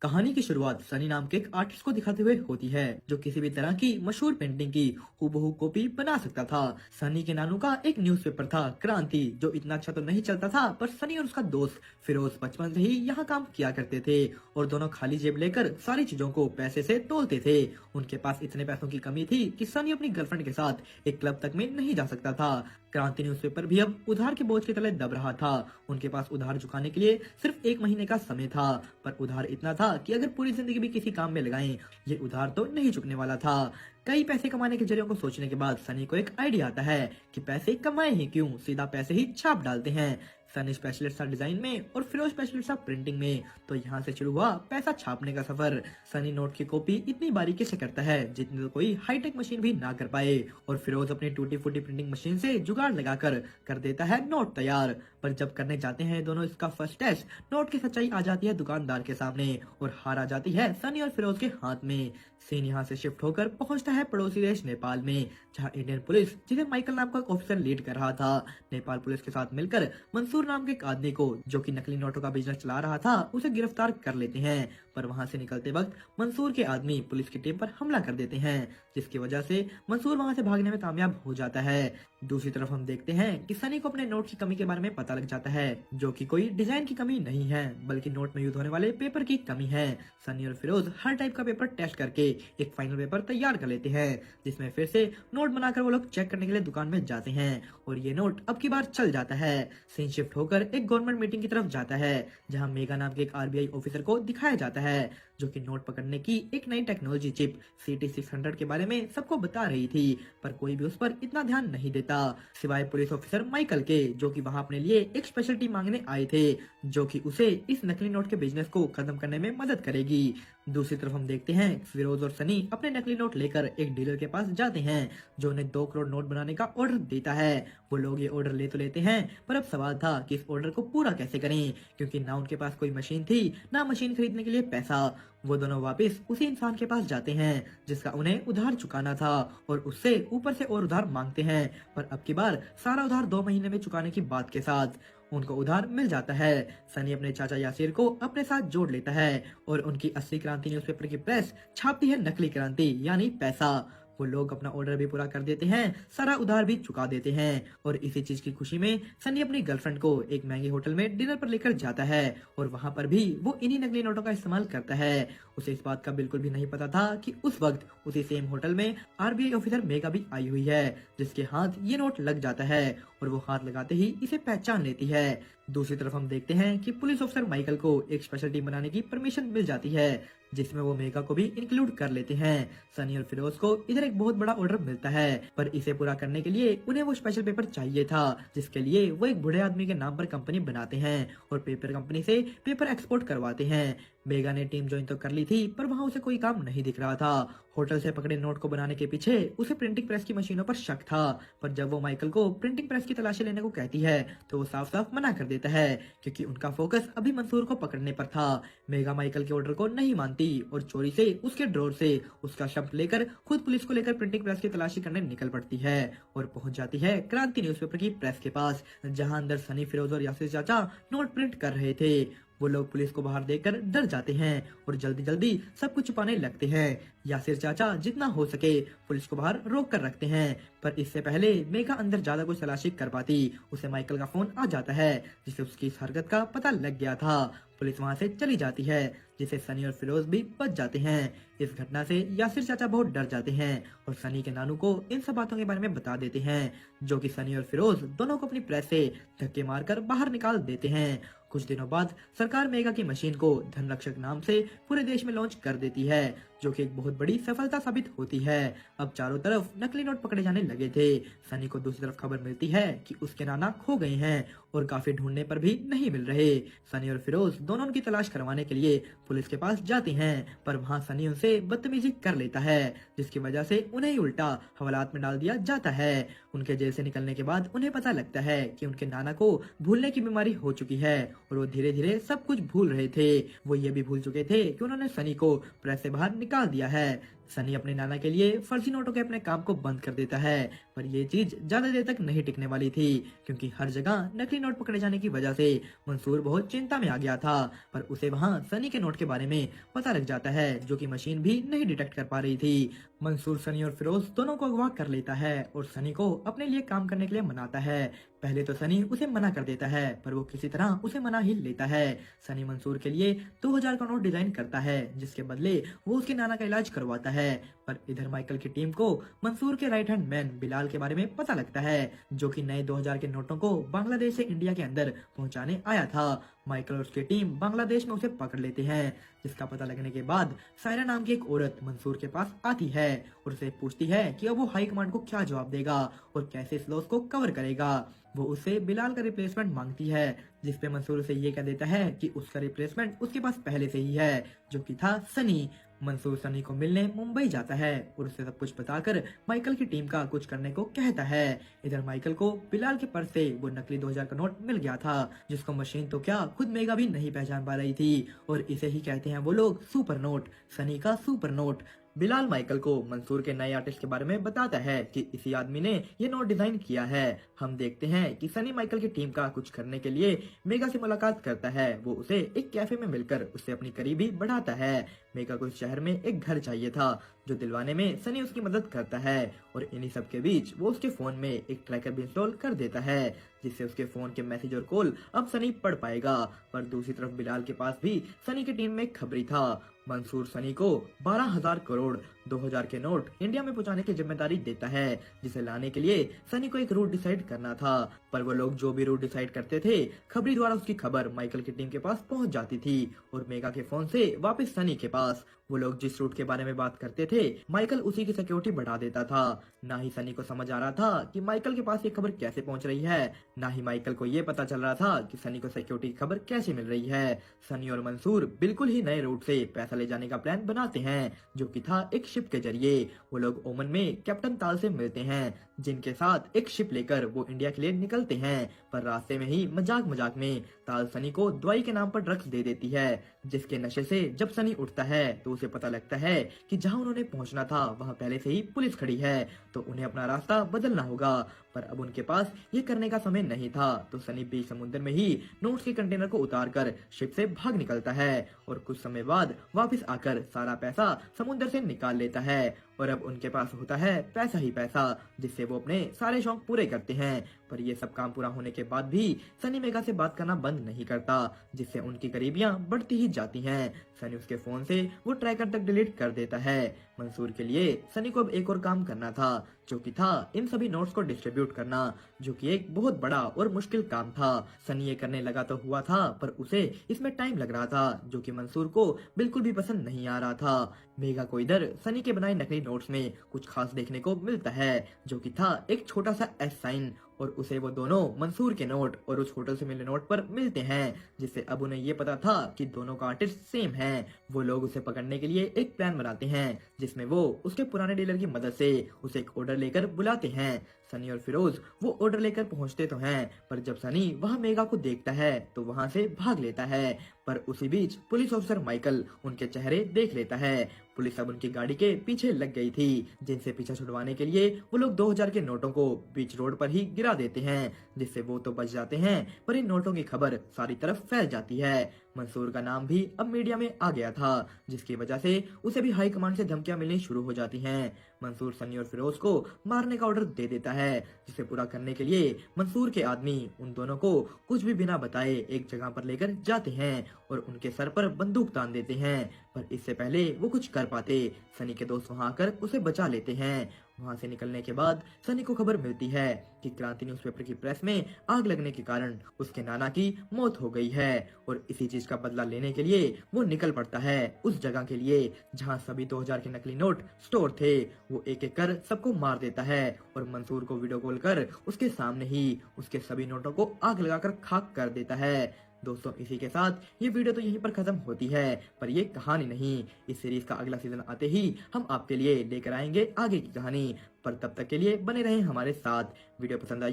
कहानी की शुरुआत सनी नाम के एक आर्टिस्ट को दिखाते हुए होती है जो किसी भी तरह की मशहूर पेंटिंग की हूबहू कॉपी बना सकता था। सनी के नानू का एक न्यूज़पेपर था क्रांति, जो इतना अच्छा तो नहीं चलता था, पर सनी और उसका दोस्त फिरोज बचपन से ही यहाँ काम किया करते थे और दोनों खाली जेब लेकर सारी चीजों को पैसे से तोलते थे। उनके पास इतने पैसों की कमी थी कि सनी अपनी गर्लफ्रेंड के साथ एक क्लब तक में नहीं जा सकता था। क्रांति न्यूज़पेपर भी अब उधार के बोझ के तले दब रहा था। उनके पास उधार चुकाने के लिए सिर्फ 1 महीने का समय था, पर उधार इतना था कि अगर पूरी जिंदगी भी किसी काम में लगाएं, ये उधार तो नहीं चुकने वाला था। कई पैसे कमाने के जरियों को सोचने के बाद सनी को एक आइडिया आता है कि पैसे कमाए ही क्यों, सीधा पैसे ही छाप डालते हैं। सनी स्पेशलिस्ट था डिजाइन में और फिरोज स्पेशलिस्ट था प्रिंटिंग में, तो यहाँ से शुरू हुआ पैसा छापने का सफर। सनी नोट की कॉपी इतनी बारीकी से करता है जितनी तो कोई हाईटेक मशीन भी ना कर पाए, और फिरोज अपनी टूटी फूटी प्रिंटिंग मशीन से जुगाड़ लगाकर कर देता है नोट तैयार। पर जब करने जाते हैं दोनों इसका फर्स्ट टेस्ट, नोट की सच्चाई आ जाती है दुकानदार के सामने और हार आ जाती है सनी और फिरोज के हाथ में। सीन यहाँ से शिफ्ट होकर पहुंचता है पड़ोसी देश नेपाल में, जहां इंडियन पुलिस, जिसे माइकल नाम का एक ऑफिसर लीड कर रहा था, नेपाल पुलिस के साथ मिलकर मंसूर नाम के एक आदमी को, जो कि नकली नोटों का बिजनेस चला रहा था, उसे गिरफ्तार कर लेते हैं। पर वहां से निकलते वक्त मंसूर के आदमी पुलिस की टीम पर हमला कर देते हैं, जिसकी वजह से मंसूर वहां से भागने में कामयाब हो जाता है। दूसरी तरफ हम देखते हैं कि सनी को अपने नोट की कमी के बारे में पता लग जाता है, जो कि कोई डिजाइन की कमी नहीं है बल्कि नोट में यूज होने वाले पेपर की कमी है। सनी और फिरोज हर टाइप का पेपर टेस्ट करके एक फाइनल पेपर तैयार कर लेते हैं, जिसमें फिर से नोट बनाकर वो लोग चेक करने के लिए दुकान में जाते हैं और ये नोट अब की बार चल जाता है। सीन शिफ्ट होकर एक गवर्नमेंट मीटिंग की तरफ जाता है, जहां मेगा नाम के एक आरबीआई ऑफिसर को दिखाया जाता है, जो कि नोट पकड़ने की एक नई टेक्नोलॉजी चिप CT600 के बारे में सबको बता रही थी, पर कोई भी उस पर इतना ध्यान नहीं देता सिवाय पुलिस ऑफिसर माइकल के, जो कि वहां अपने लिए एक स्पेशल टीम मांगने आए थे, जो कि उसे इस नकली नोट के बिजनेस को खत्म करने में मदद करेगी। दूसरी तरफ हम देखते हैं फिरोज और सनी अपने नकली नोट लेकर एक डीलर के पास जाते हैं, जो उन्हें 2 करोड़ नोट बनाने का ऑर्डर देता है। वो लोग ये ऑर्डर ले तो लेते हैं, पर अब सवाल था कि इस ऑर्डर को पूरा कैसे करें, क्योंकि ना उनके पास कोई मशीन थी, ना मशीन खरीदने के लिए पैसा। वो दोनों वापस उसी इंसान के पास जाते हैं जिसका उन्हें उधार चुकाना था, और उससे ऊपर से और उधार मांगते हैं, पर अब की बार सारा उधार 2 महीने में चुकाने की बात के साथ उनको उधार मिल जाता है। सनी अपने चाचा यासिर को अपने साथ जोड़ लेता है और उनकी असली क्रांति न्यूज़पेपर की प्रेस छापती है नकली क्रांति यानी पैसा। वो लोग अपना ऑर्डर भी पूरा कर देते हैं, सारा उधार भी चुका देते हैं, और इसी चीज की खुशी में सनी अपनी गर्लफ्रेंड को एक महंगे होटल में डिनर पर लेकर जाता है, और वहां पर भी वो इन्हीं नकली नोटों का इस्तेमाल करता है। उसे इस बात का बिल्कुल भी नहीं पता था कि उस वक्त उसी सेम होटल में आरबीआई ऑफिसर मेगा भी आई हुई है, जिसके हाथ ये नोट लग जाता है और वो हाथ लगाते ही इसे पहचान लेती है। दूसरी तरफ हम देखते हैं कि पुलिस ऑफिसर माइकल को एक स्पेशल टीम बनाने की परमिशन मिल जाती है, जिसमें वो मेगा को भी इंक्लूड कर लेते हैं। सनी और फिरोज को इधर एक बहुत बड़ा ऑर्डर मिलता है, पर इसे पूरा करने के लिए उन्हें वो स्पेशल पेपर चाहिए था, जिसके लिए वो एक बूढ़े आदमी के नाम पर कंपनी बनाते हैं और पेपर कंपनी से पेपर एक्सपोर्ट करवाते हैं। मेगा ने टीम ज्वाइन तो कर ली थी, पर वहाँ उसे कोई काम नहीं दिख रहा था। होटल से पकड़े नोट को बनाने के पीछे उसे प्रिंटिंग प्रेस की मशीनों पर शक था, पर जब वो माइकल को प्रिंटिंग प्रेस की तलाशी लेने को कहती है तो वो साफ साफ मना कर देता है, क्योंकि उनका फोकस अभी मंसूर को पकड़ने पर था। मेगा माइकल के ऑर्डर को नहीं मानती और चोरी से उसके ड्रॉर से उसका शब्द लेकर खुद पुलिस को लेकर प्रिंटिंग प्रेस की तलाशी करने निकल पड़ती है और पहुंच जाती है क्रांति न्यूज़पेपर की प्रेस के पास, जहां अंदर सनी, फिरोज और यासिर चाचा नोट प्रिंट कर रहे थे। वो लोग पुलिस को बाहर देखकर डर जाते हैं और जल्दी जल्दी सब कुछ छुपाने लगते हैं। यासिर चाचा जितना हो सके पुलिस को बाहर रोक कर रखते हैं, पर इससे पहले मेगा अंदर ज्यादा कुछ तलाशी कर पाती, उसे माइकल का फोन आ जाता है, जिससे उसकी इस हरकत का पता लग गया था। पुलिस वहां से चली जाती है, जिसे सनी और फिरोज भी बच जाते हैं। इस घटना से यासिर चाचा बहुत डर जाते हैं और सनी के नानू को इन सब बातों के बारे में बता देते हैं, जो कि सनी और फिरोज दोनों को अपनी प्रेस से धक्के मारकर बाहर निकाल देते हैं। कुछ दिनों बाद सरकार मेगा की मशीन को धनरक्षक नाम से पूरे देश में लॉन्च कर देती है, जो कि एक बहुत बड़ी सफलता साबित होती है। अब चारों तरफ नकली नोट पकड़े जाने लगे थे। सनी को दूसरी तरफ खबर मिलती है कि उसके नाना खो गए हैं और काफी ढूंढने पर भी नहीं मिल रहे। सनी और फिरोज दोनों उनकी तलाश करवाने के लिए पुलिस के पास जाते हैं, पर वहां सनी उनसे बदतमीजी कर लेता है, जिसकी वजह से उन्हें ही उल्टा हवालात में डाल दिया जाता है। उनके जेल से निकलने के बाद उन्हें पता लगता है कि उनके नाना को भूलने की बीमारी हो चुकी है और वो धीरे धीरे सब कुछ भूल रहे थे। वो ये भी भूल चुके थे कि उन्होंने सनी को प्रेस से बाहर निकाल दिया है। सनी अपने नाना के लिए फर्जी नोटों के अपने काम को बंद कर देता है, पर ये चीज ज्यादा देर तक नहीं टिकने वाली थी, क्योंकि हर जगह नकली नोट पकड़े जाने की वजह से मंसूर बहुत चिंता में आ गया था। पर उसे वहाँ सनी के नोट के बारे में पता लग जाता है, जो कि मशीन भी नहीं डिटेक्ट कर पा रही थी। मंसूर सनी और फिरोज दोनों को अगवा कर लेता है और सनी को अपने लिए काम करने के लिए मनाता है। पहले तो सनी उसे मना कर देता है, पर वो किसी तरह उसे मना ही लेता है। सनी मंसूर के लिए 2000 का नोट डिजाइन करता है, जिसके बदले वो उसके नाना का इलाज करवाता है। पर इधर माइकल की टीम को मंसूर के राइट हैंड मैन बिलाल के बारे में पता लगता है, जो कि नए 2000 के नोटों को बांग्लादेश से इंडिया के अंदर पहुंचाने आया था। माइकल और उसकी टीम बांग्लादेश में उसे पकड़ लेते हैं, जिसका पता लगने के बाद सायरा नाम की एक औरत मंसूर के पास आती है और उसे पूछती है कि अब वो हाई कमांड को क्या जवाब देगा और कैसे इस लॉस को कवर करेगा। वो उससे बिलाल का रिप्लेसमेंट मांगती है, जिसपे मंसूर उसे ये कह देता है कि उसका रिप्लेसमेंट उसके पास पहले से ही है, जो कि था सनी। मंसूर सनी को मिलने मुंबई जाता है और उसे सब कुछ बताकर माइकल की टीम का कुछ करने को कहता है। इधर माइकल को बिलाल के पर्स से वो नकली 2000 का नोट मिल गया था, जिसको मशीन तो क्या खुद मेगा भी नहीं पहचान पा रही थी, और इसे ही कहते हैं वो लोग सुपर नोट, सनी का सुपर नोट। बिलाल माइकल को मंसूर के नए आर्टिस्ट के बारे में बताता है कि इसी आदमी ने ये नोट डिजाइन किया है। हम देखते हैं कि सनी माइकल की टीम का कुछ करने के लिए मेगा से मुलाकात करता है। वो उसे एक कैफे में मिलकर उससे अपनी करीबी बढ़ाता है। मेगा को इस शहर में एक घर चाहिए था, जो दिलवाने में सनी उसकी मदद करता है, और इन्हीं सब के बीच वो उसके फोन में एक ट्रैकर भी इंस्टॉल कर देता है, जिससे उसके फोन के मैसेज और कॉल अब सनी पढ़ पाएगा। पर दूसरी तरफ बिलाल के पास भी सनी की टीम में खबरी था। मंसूर सनी को 12,000 करोड़ 2000 के नोट इंडिया में पहुंचाने की जिम्मेदारी देता है, जिसे लाने के लिए सनी को एक रूट डिसाइड करना था। पर वो लोग जो भी रूट डिसाइड करते थे, खबरी द्वारा उसकी खबर माइकल की टीम के पास पहुंच जाती थी और मेगा के फोन से वापस सनी के पास। वो लोग जिस रूट के बारे में बात करते थे, माइकल उसी की सिक्योरिटी बढ़ा देता था। ना ही सनी को समझ आ रहा था कि माइकल के पास ये खबर कैसे पहुंच रही है, ना ही माइकल को ये पता चल रहा था कि सनी को सिक्योरिटी की खबर कैसे मिल रही है। सनी और मंसूर बिल्कुल ही नए रूट से पैसा ले जाने का प्लान बनाते हैं, जो कि था एक शिप के जरिए। वो लोग ओमन में कैप्टन ताल से मिलते हैं, जिनके साथ एक शिप लेकर वो इंडिया के लिए निकलते हैं। पर रास्ते में ही मजाक मजाक में ताल सनी को दवाई के नाम पर ड्रग्स दे देती है, जिसके नशे से जब सनी उठता है तो उसे पता लगता है कि जहां उन्होंने पहुंचना था वहां पहले से ही पुलिस खड़ी है, तो उन्हें अपना रास्ता बदलना होगा। पर अब उनके पास ये करने का समय नहीं था, तो सनी बीच समुद्र में ही नोट्स के कंटेनर को उतारकर शिप से भाग निकलता है और कुछ समय बाद वापस आकर सारा पैसा समुद्र से निकाल लेता है। और अब उनके पास होता है पैसा ही पैसा, जिससे वो अपने सारे शौक पूरे करते हैं। पर ये सब काम पूरा होने के बाद भी सनी मेगा से बात करना बंद नहीं करता, जिससे उनकी करीबियां बढ़ती ही जाती हैं। सनी उसके फोन से वो ट्रैकर तक डिलीट कर देता है। मंसूर के लिए सनी को अब एक और काम करना था, जो कि था इन सभी नोट्स को डिस्ट्रीब्यूट करना, जो कि एक बहुत बड़ा और मुश्किल काम था। सनी ये करने लगा तो हुआ था, पर उसे इसमें टाइम लग रहा था, जो कि मंसूर को बिल्कुल भी पसंद नहीं आ रहा था। मेगा को इधर सनी के बनाए नकली नोट्स में कुछ खास देखने को मिलता है, जो कि था एक छोटा सा एस साइन, और उसे वो दोनों मंसूर के नोट और उस होटल से मिले नोट पर मिलते हैं, जिससे अब उन्हें ये पता था कि दोनों का आर्टिस्ट सेम है। वो लोग उसे पकड़ने के लिए एक प्लान बनाते हैं, जिसमें वो उसके पुराने डीलर की मदद से उसे एक ऑर्डर लेकर बुलाते हैं। सनी और फिरोज वो ऑर्डर लेकर पहुंचते तो हैं, पर जब सनी वहां मेगा को देखता है तो वहां से भाग लेता है। पर उसी बीच पुलिस ऑफिसर माइकल उनके चेहरे देख लेता है। पुलिस अब उनकी गाड़ी के पीछे लग गई थी, जिनसे पीछा छुड़वाने के लिए वो लोग 2000 के नोटों को बीच रोड पर ही गिरा देते हैं, जिससे वो तो बच जाते हैं, पर इन नोटों की खबर सारी तरफ फैल जाती है। मंसूर का नाम भी अब मीडिया में आ गया था, जिसकी वजह से उसे भी हाई कमांड से धमकियां मिलनी शुरू हो जाती हैं। मंसूर सनी और फिरोज को मारने का ऑर्डर दे देता है, जिसे पूरा करने के लिए मंसूर के आदमी उन दोनों को कुछ भी बिना बताए एक जगह पर लेकर जाते हैं और उनके सर पर बंदूक तान देते हैं। पर इससे पहले वो कुछ कर पाते, सनी के दोस्त वहां आकर उसे बचा लेते हैं। वहां से निकलने के बाद सनी को खबर मिलती है कि क्रांति न्यूज़पेपर की प्रेस में आग लगने के कारण उसके नाना की मौत हो गई है, और इसी चीज का बदला लेने के लिए वो निकल पड़ता है उस जगह के लिए जहां सभी 2000 के नकली नोट स्टोर थे। वो एक एक कर सबको मार देता है और मंसूर को वीडियो कॉल कर उसके सामने ही उसके सभी नोटों को आग लगाकर खाक कर देता है। दोस्तों, इसी के साथ ये वीडियो तो यहीं पर खत्म होती है, पर ये कहानी नहीं। इस सीरीज का अगला सीजन आते ही हम आपके लिए लेकर आएंगे आगे की कहानी। पर तब तक के लिए बने रहें हमारे साथ। वीडियो पसंद आई